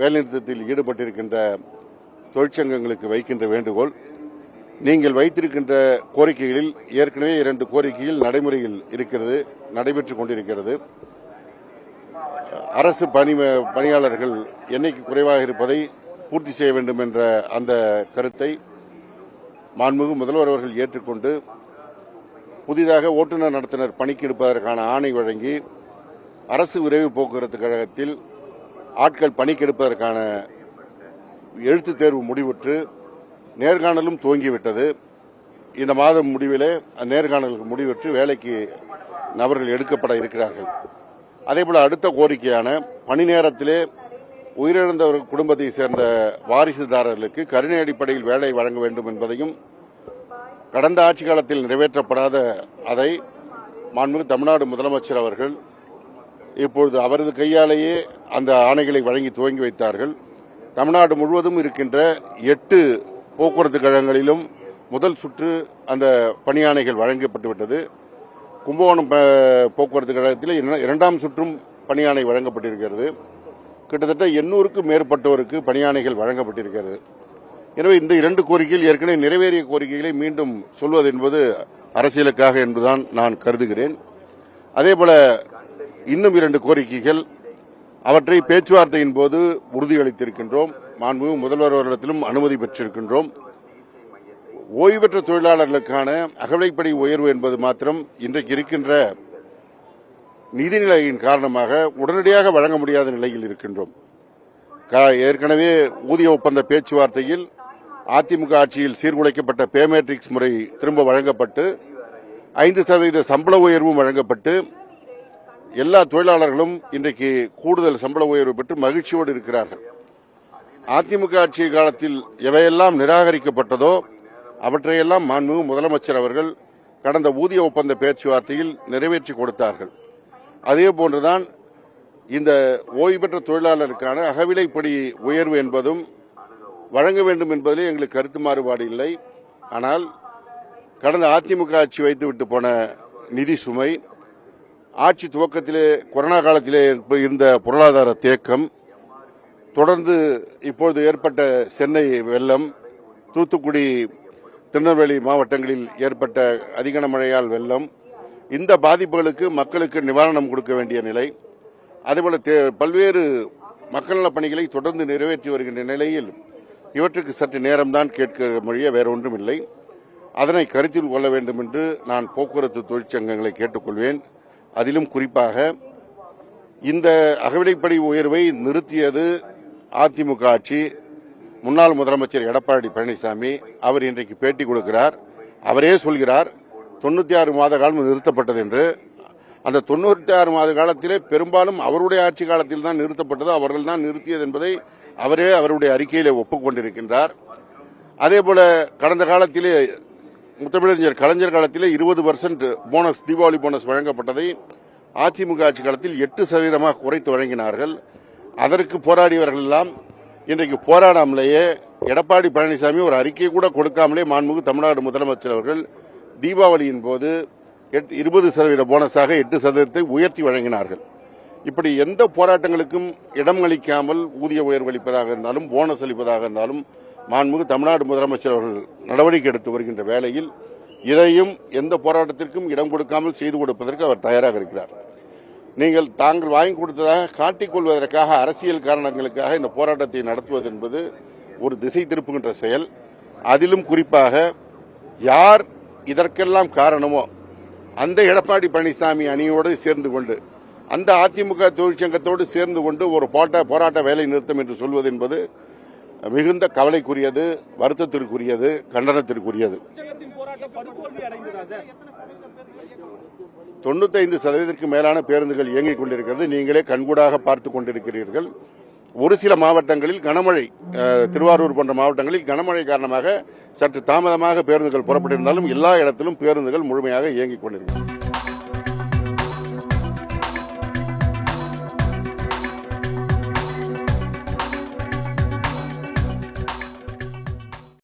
வேலைநிறுத்தத்தில் ஈடுபட்டிருக்கின்ற தொழிற்சங்கங்களுக்கு வைக்கின்ற வேண்டுகோள், நீங்கள் வைத்திருக்கின்ற கோரிக்கைகளில் ஏற்கனவே 2 கோரிக்கைகள் நடைமுறையில் இருக்கிறது, நடைபெற்றுக் கொண்டிருக்கிறது. அரசு பணியாளர்கள் எண்ணிக்கை குறைவாக இருப்பதை பூர்த்தி செய்ய வேண்டும் என்ற அந்த கருத்தை மாண்புமிகு முதல்வர் அவர்கள் ஏற்றுக்கொண்டு புதிதாக ஓட்டுநர் நடத்துனர் பணிக்கு எடுப்பதற்கான ஆணை வழங்கி அரசு விரைவு போக்குவரத்து கழகத்தில் ஆட்கள் பணிக்கு எடுப்பதற்கான எழுத்துத் தேர்வு முடிவுற்று நேர்காணலும் துவங்கிவிட்டது. இந்த மாதம் முடிவிலே நேர்காணலுக்கு முடிவுற்று வேலைக்கு நபர்கள் எடுக்கப்பட இருக்கிறார்கள். அதேபோல அடுத்த கோரிக்கையான பணி நேரத்திலே உயிரிழந்தவர்கள் குடும்பத்தை சேர்ந்த வாரிசுதாரர்களுக்கு கருணை அடிப்படையில் வேலை வழங்க வேண்டும் என்பதையும் கடந்த ஆட்சி காலத்தில் நிறைவேற்றப்படாத அதை மாண்புமிகு தமிழ்நாடு முதலமைச்சர் அவர்கள் இப்பொழுது அவரது கையாலேயே அந்த ஆணைகளை வழங்கி துவங்கி வைத்தார்கள். தமிழ்நாடு முழுவதும் இருக்கின்ற 8 போக்குவரத்து கழகங்களிலும் முதல் சுற்று அந்த பணியாணைகள் வழங்கப்பட்டுவிட்டது. கும்பகோணம் போக்குவரத்து கழகத்தில் 2ஆம் சுற்றும் பணியாணை வழங்கப்பட்டிருக்கிறது. கிட்டத்தட்ட 800க்கும் மேற்பட்டோருக்கு பணியாணைகள் வழங்கப்பட்டிருக்கிறது. எனவே இந்த 2 கோரிக்கைகள் ஏற்கனவே நிறைவேறிய கோரிக்கைகளை மீண்டும் சொல்வது என்பது அரசியலுக்காக என்பதுதான் நான் கருதுகிறேன். அதேபோல இன்னும் 2 கோரிக்கைகள், அவற்றை பேச்சுவார்த்தையின் போது உறுதியளித்திருக்கின்றோம். மாண்புமிகு முதல்வர் அவர்களிடத்திலும் அனுமதி பெற்றிருக்கின்றோம். ஓய்வு பெற்ற தொழிலாளர்களுக்கான அகவிலைப்படி உயர்வு என்பது மாத்திரம் இன்றைக்கு இருக்கின்ற நிதிநிலையின் காரணமாக உடனடியாக வழங்க முடியாத நிலையில் இருக்கின்றோம். ஏற்கனவே ஊதிய ஒப்பந்த பேச்சுவார்த்தையில் அதிமுக ஆட்சியில் சீர்குலைக்கப்பட்ட பே மேட்ரிக்ஸ் முறை திரும்ப வழங்கப்பட்டு 5% சம்பள உயர்வும் வழங்கப்பட்டு எல்லா தொழிலாளர்களும் இன்றைக்கு கூடுதல் சம்பள உயர்வு பெற்று மகிழ்ச்சியோடு இருக்கிறார்கள். அதிமுக ஆட்சி காலத்தில் எவையெல்லாம் நிராகரிக்கப்பட்டதோ அவற்றையெல்லாம் மாண்புமிகு முதலமைச்சர் அவர்கள் கடந்த ஊதிய ஒப்பந்த பேச்சுவார்த்தையில் நிறைவேற்றி கொடுத்தார்கள். அதேபோன்றுதான் இந்த ஓய்வு பெற்ற தொழிலாளருக்கான அகவிலைப்படி உயர்வு என்பதும் வழங்க வேண்டும் என்பதிலே எங்களுக்கு கருத்து மாறுபாடு இல்லை. ஆனால் கடந்த அதிமுக ஆட்சி வைத்துவிட்டு போன நிதி சுமை, ஆட்சி துவக்கத்திலே கொரோனா காலத்திலே இருந்த பொருளாதார தேக்கம், தொடர்ந்து இப்பொழுது ஏற்பட்ட சென்னை வெள்ளம், தூத்துக்குடி, திருநெல்வேலி மாவட்டங்களில் ஏற்பட்ட அதிக மழையால் வெள்ளம், இந்த பாதிப்புகளுக்கு மக்களுக்கு நிவாரணம் கொடுக்க வேண்டிய நிலை, அதேபோல பல்வேறு மக்கள் நலப் பணிகளை தொடர்ந்து நிறைவேற்றி வருகின்ற நிலையில் இவற்றுக்கு சற்று நேரம்தான் கேட்க மொழிய வேற ஒன்றும் இல்லை. அதனை கருத்தில் கொள்ள வேண்டும் என்று நான் போக்குவரத்து தொழிற்சங்கங்களை கேட்டுக்கொள்வேன். அதிலும் குறிப்பாக இந்த அகவிலைப்படி உயர்வை நிறுத்தியது அதிமுக ஆட்சி. முன்னாள் முதலமைச்சர் எடப்பாடி பழனிசாமி அவர் இன்றைக்கு பேட்டி கொடுக்கிறார். அவரே சொல்கிறார் 96 மாத காலம் நிறுத்தப்பட்டது என்று. அந்த 96 மாத காலத்திலே பெரும்பாலும் அவருடைய ஆட்சி காலத்தில் தான் நிறுத்தப்பட்டது, அவர்கள் தான் நிறுத்தியது என்பதை அவரே அவருடைய அறிக்கையிலே ஒப்புக்கொண்டிருக்கின்றார். அதேபோல கடந்த காலத்திலே முத்தமிழறிஞர் கலைஞர் காலத்திலே 20% போனஸ், தீபாவளி போனஸ் வழங்கப்பட்டதை அதிமுக ஆட்சி காலத்தில் 8% குறைத்து வழங்கினார்கள். அதற்கு போராடியவர்கள் எல்லாம் இன்றைக்கு போராடாமலேயே எடப்பாடி பழனிசாமி ஒரு அறிக்கை கூட கொடுக்காமலே மாண்புமிகு தமிழ்நாடு முதலமைச்சர் அவர்கள் தீபாவளியின் போது 20% போனஸாக 8% உயர்த்தி வழங்கினார்கள். இப்படி எந்த போராட்டங்களுக்கும் இடம் அளிக்காமல் ஊதிய உயர்வு அளிப்பதாக இருந்தாலும் போனஸ் அளிப்பதாக இருந்தாலும் மாண்புமிகு தமிழ்நாடு முதலமைச்சர் அவர்கள் நடவடிக்கை எடுத்து வருகின்ற வேளையில் இதையும் எந்த போராட்டத்திற்கும் இடம் கொடுக்காமல் செய்து கொடுப்பதற்கு அவர் தயாராக இருக்கிறார். தாங்கள் வாங்கி கொடுத்ததாக காட்டிக்கொள்வதற்காக அரசியல் காரணங்களுக்காக இந்த போராட்டத்தை நடத்துவது என்பது ஒரு திசை திருப்புகின்ற செயல். அதிலும் குறிப்பாக யார் இதற்கெல்லாம் காரணமோ அந்த எடப்பாடி பழனிசாமி அணியோடு சேர்ந்து கொண்டு, அந்த அதிமுக தொழிற்சங்கத்தோடு சேர்ந்து கொண்டு ஒரு போராட்ட வேலை நிறுத்தம் என்று சொல்வது என்பது மிகுந்த கவலைக்குரியது, வருத்தத்திற்குரியது, கண்டனத்திற்குரியது. 95% மேலான பேருந்துகள் இயங்கிக் கொண்டிருக்கிறது. நீங்களே கண்கூடாக பார்த்துக் கொண்டிருக்கிறீர்கள். ஒரு சில மாவட்டங்களில் கனமழை, திருவாரூர் போன்ற மாவட்டங்களில் கனமழை காரணமாக சற்று தாமதமாக பேருந்துகள் புறப்பட்டிருந்தாலும் எல்லா இடத்திலும் பேருந்துகள் முழுமையாக இயங்கிக் கொண்டிருக்கிறது.